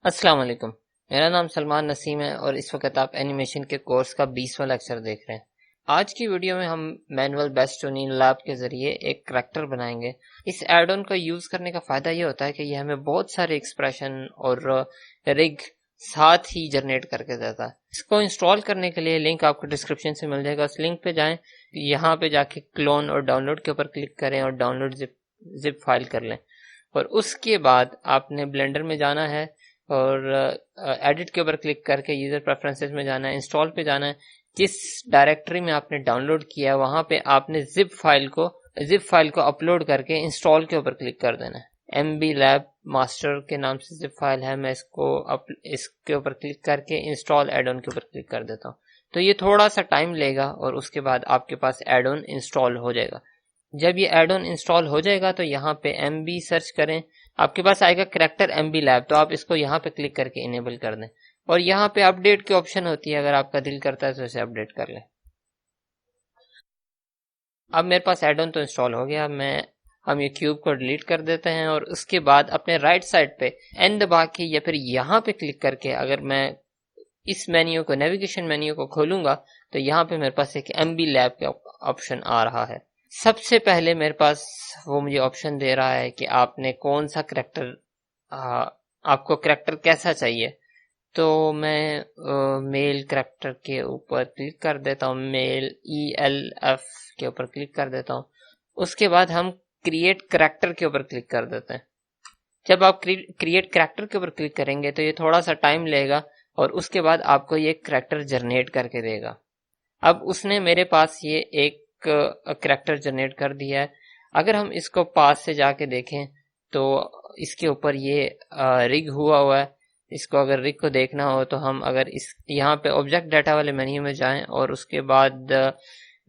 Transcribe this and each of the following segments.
السلام علیکم، میرا نام سلمان نسیم ہے اور اس وقت آپ اینیمیشن کے کورس کا 20واں لیکچر دیکھ رہے ہیں۔ آج کی ویڈیو میں ہم مینول بیس ٹونین لیب کے ذریعے ایک کریکٹر بنائیں گے۔ اس ایڈ آن کا یوز کرنے کا فائدہ یہ ہوتا ہے کہ یہ ہمیں بہت سارے ایکسپریشن اور رگ ساتھ ہی جنریٹ کر کے دیتا ہے۔ اس کو انسٹال کرنے کے لیے لنک آپ کو ڈسکرپشن سے مل جائے گا، اس لنک پہ جائیں، یہاں پہ جا کے کلون اور ڈاؤن لوڈ کے اوپر کلک کریں اور ڈاؤن لوڈ زپ فائل کر لیں، اور اس کے بعد آپ نے بلینڈر میں جانا ہے اور ایڈٹ کے اوپر کلک کر کے یوزر پریفرنسز میں جانا ہے، انسٹال پہ جانا ہے۔ جس ڈائریکٹری میں آپ نے ڈاؤن لوڈ کیا ہے وہاں پہ آپ نے زپ فائل کو اپلوڈ کر کے انسٹال کے اوپر کلک کر دینا ہے۔ ایم بی لیب ماسٹر کے نام سے زپ فائل ہے، میں اس کے اوپر کلک کر کے انسٹال ایڈ آن کے اوپر کلک کر دیتا ہوں۔ تو یہ تھوڑا سا ٹائم لے گا اور اس کے بعد آپ کے پاس ایڈ آن انسٹال ہو جائے گا۔ جب یہ ایڈ آن انسٹال ہو جائے گا تو یہاں پہ ایم بی سرچ کریں، آپ کے پاس آئے گا کریکٹر ایم بی لیب، تو آپ اس کو یہاں پہ کلک کر کے انیبل کر دیں، اور یہاں پہ اپ ڈیٹ کی آپشن ہوتی ہے، اگر آپ کا دل کرتا ہے تو اسے اپ ڈیٹ کر لیں۔ اب میرے پاس ایڈ آن تو انسٹال ہو گیا، ہم یہ کیوب کو ڈیلیٹ کر دیتے ہیں، اور اس کے بعد اپنے رائٹ سائڈ پہ این دبا کے یا پھر یہاں پہ کلک کر کے اگر میں اس مینیو کو نیویگیشن مینیو کو کھولوں گا تو یہاں پہ میرے پاس ایک ایم بی لیب کا آپشن آ رہا ہے۔ سب سے پہلے میرے پاس وہ مجھے آپشن دے رہا ہے کہ آپ نے کون سا کریکٹر، آپ کو کریکٹر کیسا چاہیے، تو میں میل کریکٹر کے اوپر کلک کر دیتا ہوں، میل ELF کے اوپر کلک کر دیتا ہوں۔ اس کے بعد ہم کریٹ کریکٹر کے اوپر کلک کر دیتے ہیں۔ جب آپ کریٹ کریکٹر کے اوپر کلک کریں گے تو یہ تھوڑا سا ٹائم لے گا اور اس کے بعد آپ کو یہ کریکٹر جنریٹ کر کے دے گا۔ اب اس نے میرے پاس یہ ایک کریکٹر جنریٹ کر دیا ہے۔ اگر ہم اس کو پاس سے جا کے دیکھیں تو اس کے اوپر یہ رگ ہوا ہے۔ اس کو اگر رگ کو دیکھنا ہو تو ہم اگر یہاں پہ آبجیکٹ ڈیٹا والے مینیو میں جائیں اور اس کے بعد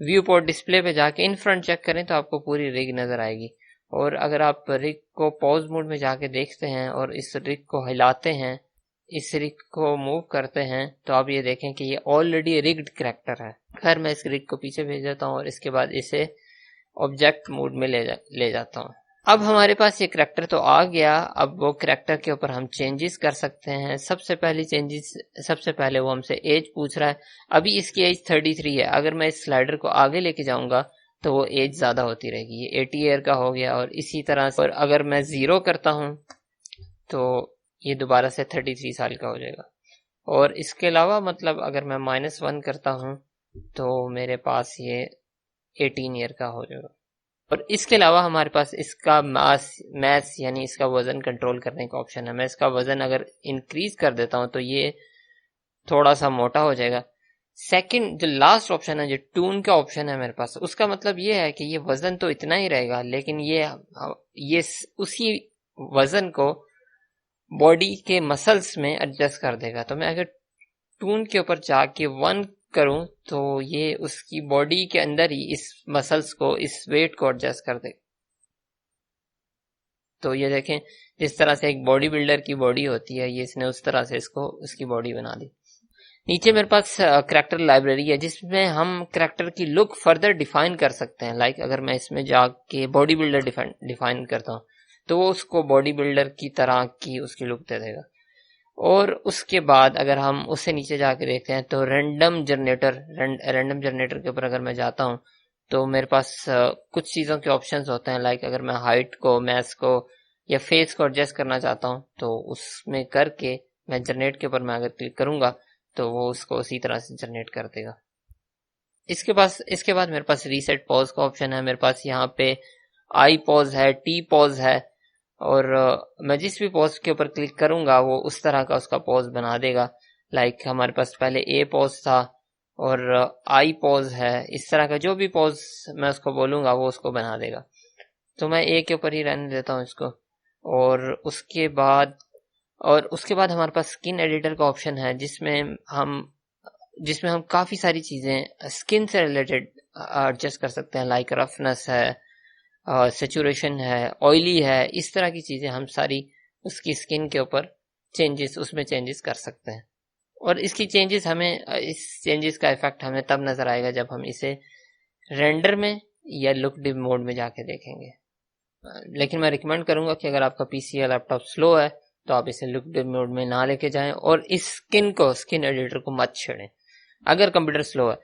ویو پورٹ ڈسپلے پہ جا کے ان فرنٹ چیک کریں تو آپ کو پوری رگ نظر آئے گی، اور اگر آپ رگ کو پوز موڈ میں جا کے دیکھتے ہیں اور اس رگ کو ہلاتے ہیں، اس رگ کو موو کرتے ہیں، تو آپ یہ دیکھیں کہ یہ آلریڈی رگڈ کریکٹر ہے۔ خیر میں اس رگ کو پیچھے بھیج دیتا ہوں اور اس کے بعد اسے آبجیکٹ موڈ میں لے جاتا ہوں۔ اب ہمارے پاس یہ کریکٹر تو آ گیا، اب وہ کریکٹر کے اوپر ہم چینجز کر سکتے ہیں۔ سب سے پہلے وہ ہم سے ایج پوچھ رہا ہے۔ ابھی اس کی ایج 33 ہے، اگر میں اس سلائیڈر کو آگے لے کے جاؤں گا تو وہ ایج زیادہ ہوتی رہے گی، یہ 80 ایئر کا ہو گیا، اور اسی طرح سے اور اگر میں 0 کرتا ہوں تو یہ دوبارہ سے 33 سال کا ہو جائے گا، اور اس کے علاوہ مطلب اگر میں -1 کرتا ہوں تو میرے پاس یہ 18 ایئر کا ہو جائے گا۔ اور اس کے علاوہ ہمارے پاس اس کا میس یعنی اس کا وزن کنٹرول کرنے کا آپشن ہے۔ میں اس کا وزن اگر انکریز کر دیتا ہوں تو یہ تھوڑا سا موٹا ہو جائے گا۔ سیکنڈ جو لاسٹ آپشن ہے، جو ٹون کا آپشن ہے میرے پاس، اس کا مطلب یہ ہے کہ یہ وزن تو اتنا ہی رہے گا، لیکن یہ اسی وزن کو باڈی کے مسلس میں ایڈجسٹ کر دے گا۔ تو میں اگر ٹون کے اوپر جا کے 1 کروں تو یہ اس کی باڈی کے اندر ہی اس مسلس کو، اس ویٹ کو ایڈجسٹ کر دے گا۔ تو یہ دیکھیں جس طرح سے ایک باڈی بلڈر کی باڈی ہوتی ہے، یہ اس نے اس طرح سے اس کی باڈی بنا دی۔ نیچے میرے پاس کریکٹر لائبریری ہے جس میں ہم کریکٹر کی لک فردر ڈیفائن کر سکتے ہیں۔ لائک اگر میں اس میں جا کے باڈی بلڈر ڈیفائن کرتا ہوں تو وہ اس کو باڈی بلڈر کی طرح کی اس کی لک دے دے گا۔ اور اس کے بعد اگر ہم اس سے نیچے جا کے دیکھتے ہیں تو رینڈم جنریٹر کے اوپر اگر میں جاتا ہوں تو میرے پاس کچھ چیزوں کے آپشنز ہوتے ہیں، لائک اگر میں ہائٹ کو، میس کو یا فیس کو ایڈجسٹ کرنا چاہتا ہوں تو اس میں کر کے میں جنریٹ کے اوپر میں اگر کلک کروں گا تو وہ اس کو اسی طرح سے جنریٹ کر دے گا۔ اس کے بعد میرے پاس ریسیٹ پوز کا آپشن ہے۔ میرے پاس یہاں پہ آئی پوز ہے، ٹی پوز ہے، اور میں جس بھی پوز کے اوپر کلک کروں گا وہ اس طرح کا اس کا پوز بنا دے گا۔ لائک ہمارے پاس پہلے اے پوز تھا اور آئی پوز ہے، اس طرح کا جو بھی پوز میں اس کو بولوں گا وہ اس کو بنا دے گا۔ تو میں اے کے اوپر ہی رہنے دیتا ہوں اس کو، اور اس کے بعد ہمارے پاس اسکن ایڈیٹر کا آپشن ہے جس میں ہم کافی ساری چیزیں اسکن سے ریلیٹڈ ایڈجسٹ کر سکتے ہیں، لائک رفنس ہے، سیچوریشن ہے، آئلی ہے، اس طرح کی چیزیں ہم ساری اس کی اسکن کے اوپر اس میں چینجز کر سکتے ہیں۔ اور اس چینجز کا ایفیکٹ ہمیں تب نظر آئے گا جب ہم اسے رینڈر میں یا لک ڈپ موڈ میں جا کے دیکھیں گے۔ لیکن میں ریکمینڈ کروں گا کہ اگر آپ کا PC یا لیپ ٹاپ سلو ہے تو آپ اسے لک موڈ میں نہ لے کے جائیں، اور اس اسکن ایڈیٹر کو مت چھیڑیں اگر کمپیوٹر سلو ہے۔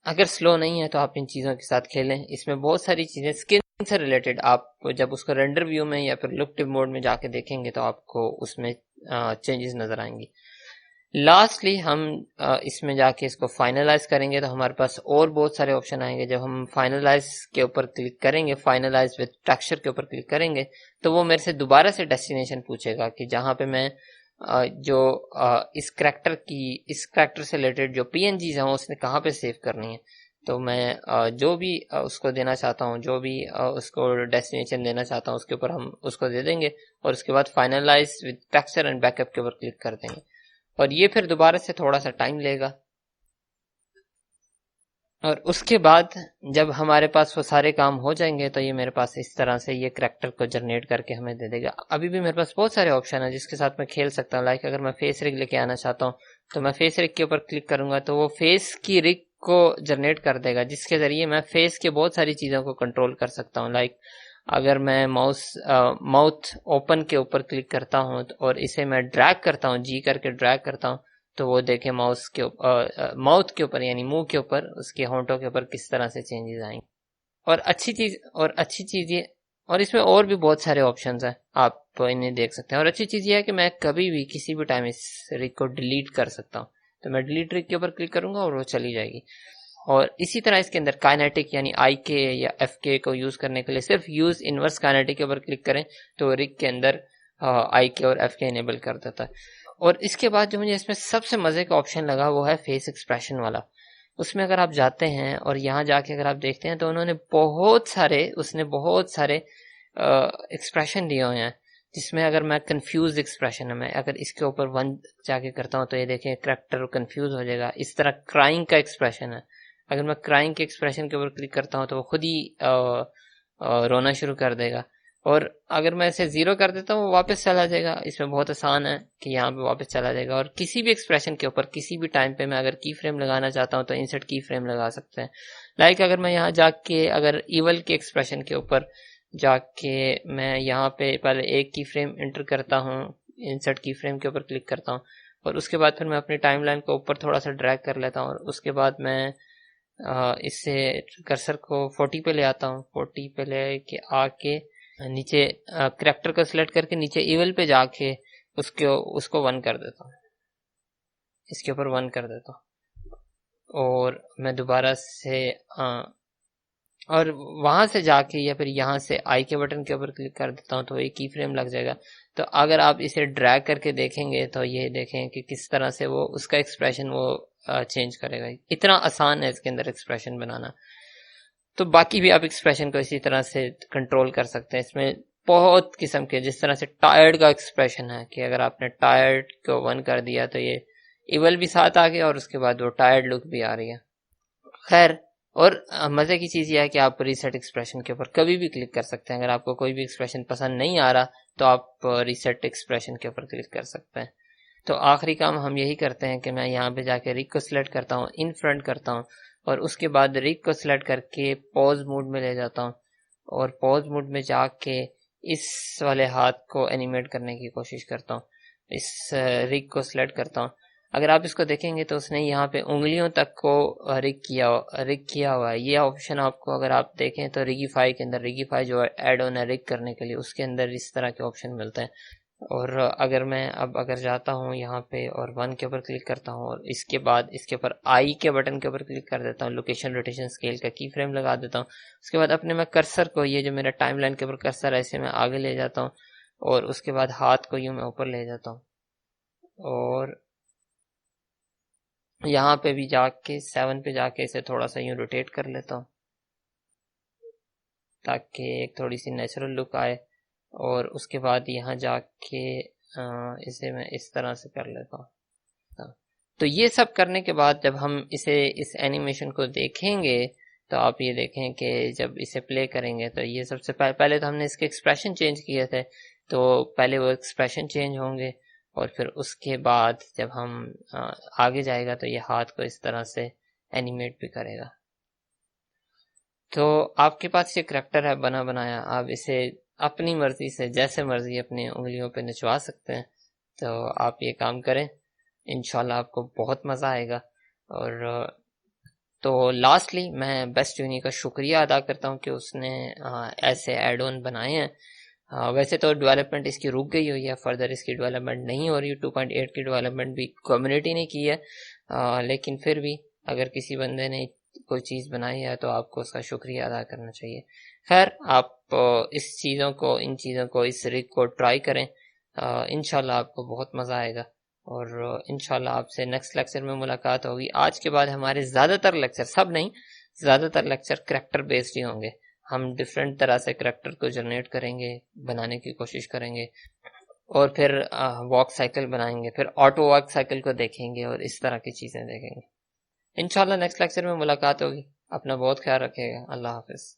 اگر سلو نہیں ہے تو آپ ان چیزوں کے ساتھ کھیلیں، اس میں بہت ساری چیزیں اسکن سے ریلیٹڈ آپ کو جب اس کو رینڈر ویو میں یا پھر لک موڈ میں جا کے دیکھیں گے تو آپ کو اس میں چینجز نظر آئیں گی۔ لاسٹلی ہم اس میں جا کے اس کو فائنلائز کریں گے تو ہمارے پاس اور بہت سارے آپشن آئیں گے۔ جب ہم فائنلائز کے اوپر کلک کریں گے، فائنلائز وتھ ٹیکسچر کے اوپر کلک کریں گے تو وہ میرے سے دوبارہ سے ڈیسٹینیشن پوچھے گا کہ جہاں پہ میں جو اس کریکٹر سے ریلیٹڈ جو پی این جیز ہیں اس نے کہاں پہ سیو کرنی ہے۔ تو میں جو بھی اس کو دینا چاہتا ہوں، جو بھی اس کو ڈیسٹینیشن دینا چاہتا ہوں، اس کے اوپر ہم اس کو دے دیں گے، اور اس کے بعد finalise with texture and back up کے اوپر کلک کر دیں گے، اور یہ پھر دوبارہ سے تھوڑا سا ٹائم لے گا، اور اس کے بعد جب ہمارے پاس وہ سارے کام ہو جائیں گے تو یہ میرے پاس اس طرح سے یہ کریکٹر کو جنریٹ کر کے ہمیں دے دے گا۔ ابھی بھی میرے پاس بہت سارے آپشن ہیں جس کے ساتھ میں کھیل سکتا ہوں، لائک اگر میں فیس ریگ لے کے آنا چاہتا ہوں تو میں فیس ریگ کے اوپر کلک کروں گا تو وہ فیس کی ریگ کو جنریٹ کر دے گا، جس کے ذریعے میں فیس کے بہت ساری چیزوں کو کنٹرول کر سکتا ہوں۔ لائک اگر میں ماؤتھ اوپن کے اوپر کلک کرتا ہوں اور اسے میں ڈریگ کرتا ہوں، جی کر کے ڈریگ کرتا ہوں، تو وہ دیکھیں ماؤتھ کے اوپر یعنی منہ کے اوپر، اس کے ہونٹوں کے اوپر کس طرح سے چینجز آئیں گے۔ اور اچھی چیز یہ، اور اس میں اور بھی بہت سارے آپشنز ہیں، آپ انہیں دیکھ سکتے ہیں، اور اچھی چیز یہ ہے کہ میں کبھی بھی کسی بھی ٹائم اس ریگ کو ڈیلیٹ کر سکتا ہوں، تو میں ڈیلیٹ ریگ کے اوپر کلک کروں گا اور وہ چلی جائے گی۔ اور اسی طرح اس کے اندر کائنیٹک یعنی آئی کے یا ایف کے کو یوز کرنے کے لیے صرف یوز انورس کائنیٹک کے اوپر کلک کریں تو ریگ کے اندر آئی کے اور ایف کے انیبل کر دیتا ہے۔ اور اس کے بعد جو مجھے اس میں سب سے مزے کا آپشن لگا وہ ہے فیس ایکسپریشن والا۔ اس میں اگر آپ جاتے ہیں اور یہاں جا کے اگر آپ دیکھتے ہیں تو انہوں نے بہت سارے ایکسپریشن دیے ہوئے ہیں، جس میں اگر میں کنفیوز ایکسپریشن ہے، میں اگر اس کے اوپر 1 جا کے کرتا ہوں تو یہ دیکھیں کریکٹر کنفیوز ہو جائے گا۔ اس طرح کرائنگ کا ایکسپریشن ہے، اگر میں کرائنگ کے ایکسپریشن کے اوپر کلک کرتا ہوں تو وہ خود ہی رونا شروع کر دے گا، اور اگر میں اسے 0 کر دیتا ہوں وہ واپس چلا جائے گا۔ اس میں بہت آسان ہے کہ یہاں پہ واپس چلا جائے گا، اور کسی بھی ایکسپریشن کے اوپر کسی بھی ٹائم پہ میں اگر کی فریم لگانا چاہتا ہوں تو انسرٹ کی فریم لگا سکتے ہیں۔ لائک اگر میں یہاں جا کے اگر ایول کے ایکسپریشن کے اوپر جا کے میں یہاں پہ پہلے ایک کی فریم انٹر کرتا ہوں، انسرٹ کی فریم کے اوپر کلک کرتا ہوں، اور اس کے بعد پھر میں اپنی ٹائم لائن کو اوپر تھوڑا سا ڈریگ کر لیتا ہوں، اور اس کے بعد میں اس سے کرسر کو 40 پہ لے آتا ہوں، 40 پہ لے کے آ کے نیچے کریکٹر کو سلیکٹ کر کے نیچے ایول پہ جا کے اس کو 1 کر دیتا ہوں، اس کے اوپر 1 کر دیتا ہوں، اور میں دوبارہ سے اور وہاں سے جا کے یا پھر یہاں سے آئی کے بٹن کے اوپر کلک کر دیتا ہوں تو ایک کی فریم لگ جائے گا۔ تو اگر آپ اسے ڈریگ کر کے دیکھیں گے تو یہ دیکھیں کہ کس طرح سے وہ اس کا ایکسپریشن وہ چینج کرے گا۔ اتنا آسان ہے اس کے اندر ایکسپریشن بنانا۔ تو باقی بھی آپ ایکسپریشن کو اسی طرح سے کنٹرول کر سکتے ہیں۔ اس میں بہت قسم کے، جس طرح سے ٹائرڈ کا ایکسپریشن ہے کہ اگر آپ نے ٹائرڈ کو 1 کر دیا تو یہ ایول بھی ساتھ آ گیا اور اس کے بعد وہ ٹائرڈ لک بھی آ رہی ہے۔ خیر، اور مزے کی چیز یہ ہے کہ آپ ریسیٹ ایکسپریشن کے اوپر کبھی بھی کلک کر سکتے ہیں۔ اگر آپ کو کوئی بھی ایکسپریشن پسند نہیں آ رہا تو آپ ریسیٹ ایکسپریشن کے اوپر کلک کر سکتے ہیں۔ تو آخری کام ہم یہی کرتے ہیں کہ میں یہاں پہ جا کے ریگ کو سلیکٹ کرتا ہوں، ان فرنٹ کرتا ہوں، اور اس کے بعد ریگ کو سلیکٹ کر کے پوز موڈ میں لے جاتا ہوں، اور پوز موڈ میں جا کے اس والے ہاتھ کو اینیمیٹ کرنے کی کوشش کرتا ہوں۔ اس ریگ کو سلیکٹ کرتا ہوں۔ اگر آپ اس کو دیکھیں گے تو اس نے یہاں پہ انگلیوں تک کو ریگ کیا ہوا ہے۔ یہ آپشن آپ کو اگر آپ دیکھیں تو ریگیفائی کے اندر، ریگیفائی جو ایڈ آن ہے ریگ کرنے کے لیے، اس کے اندر اس طرح کے آپشن ملتے ہیں۔ اور اگر میں اگر جاتا ہوں یہاں پہ اور 1 کے اوپر کلک کرتا ہوں، اور اس کے بعد اس کے اوپر آئی کے بٹن کے اوپر کلک کر دیتا ہوں، لوکیشن روٹیشن اسکیل کا کی فریم لگا دیتا ہوں، اس کے بعد اپنے میں کرسر کو، یہ جو میرا ٹائم لائن کے اوپر کرسر ہے، اسے میں آگے لے جاتا ہوں، اور اس کے بعد ہاتھ کو یوں میں اوپر لے جاتا ہوں، اور یہاں پہ بھی جا کے 7 پہ جا کے اسے تھوڑا سا یوں روٹیٹ کر لیتا ہوں تاکہ ایک تھوڑی سی نیچرل لک آئے، اور اس کے بعد یہاں جا کے اسے میں اس طرح سے کر لیتا ہوں۔ تو یہ سب کرنے کے بعد جب ہم اس اینیمیشن کو دیکھیں گے تو آپ یہ دیکھیں کہ جب اسے پلے کریں گے تو یہ سب سے پہلے تو ہم نے اس کے ایکسپریشن چینج کیے تھے، تو پہلے وہ ایکسپریشن چینج ہوں گے، اور پھر اس کے بعد جب ہم آگے جائے گا تو یہ ہاتھ کو اس طرح سے اینیمیٹ بھی کرے گا۔ تو آپ کے پاس یہ کریکٹر ہے بنا بنایا، آپ اسے اپنی مرضی سے جیسے مرضی اپنی انگلیوں پہ نچوا سکتے ہیں، تو آپ یہ کام کریں، انشاءاللہ آپ کو بہت مزہ آئے گا۔ اور تو لاسٹلی میں بیسٹ یونی کا شکریہ ادا کرتا ہوں کہ اس نے ایسے ایڈ آن بنائے ہیں۔ ویسے تو ڈیولپمنٹ اس کی رک گئی ہوئی ہے، فردر اس کی ڈیولپمنٹ نہیں ہو رہی، 2.8 کی ڈیولپمنٹ بھی کمیونٹی نے کی ہے، لیکن پھر بھی اگر کسی بندے نے کوئی چیز بنائی ہے تو آپ کو اس کا شکریہ ادا کرنا چاہیے۔ خیر، آپ اس ان چیزوں کو اس ریگ کو ٹرائی کریں، انشاءاللہ آپ کو بہت مزہ آئے گا، اور انشاءاللہ آپ سے نیکسٹ لیکچر میں ملاقات ہوگی۔ آج کے بعد ہمارے زیادہ تر لیکچر، سب نہیں، زیادہ تر لیکچر کریکٹر بیسڈ ہی ہوں گے۔ ہم ڈفرینٹ طرح سے کریکٹر کو جنریٹ کریں گے، بنانے کی کوشش کریں گے، اور پھر واک سائیکل بنائیں گے، پھر آٹو واک سائیکل کو دیکھیں گے، اور اس طرح کی چیزیں دیکھیں گے۔ انشاءاللہ نیکسٹ لیکچر میں ملاقات ہوگی۔ اپنا بہت خیال رکھیے گا۔ اللہ حافظ۔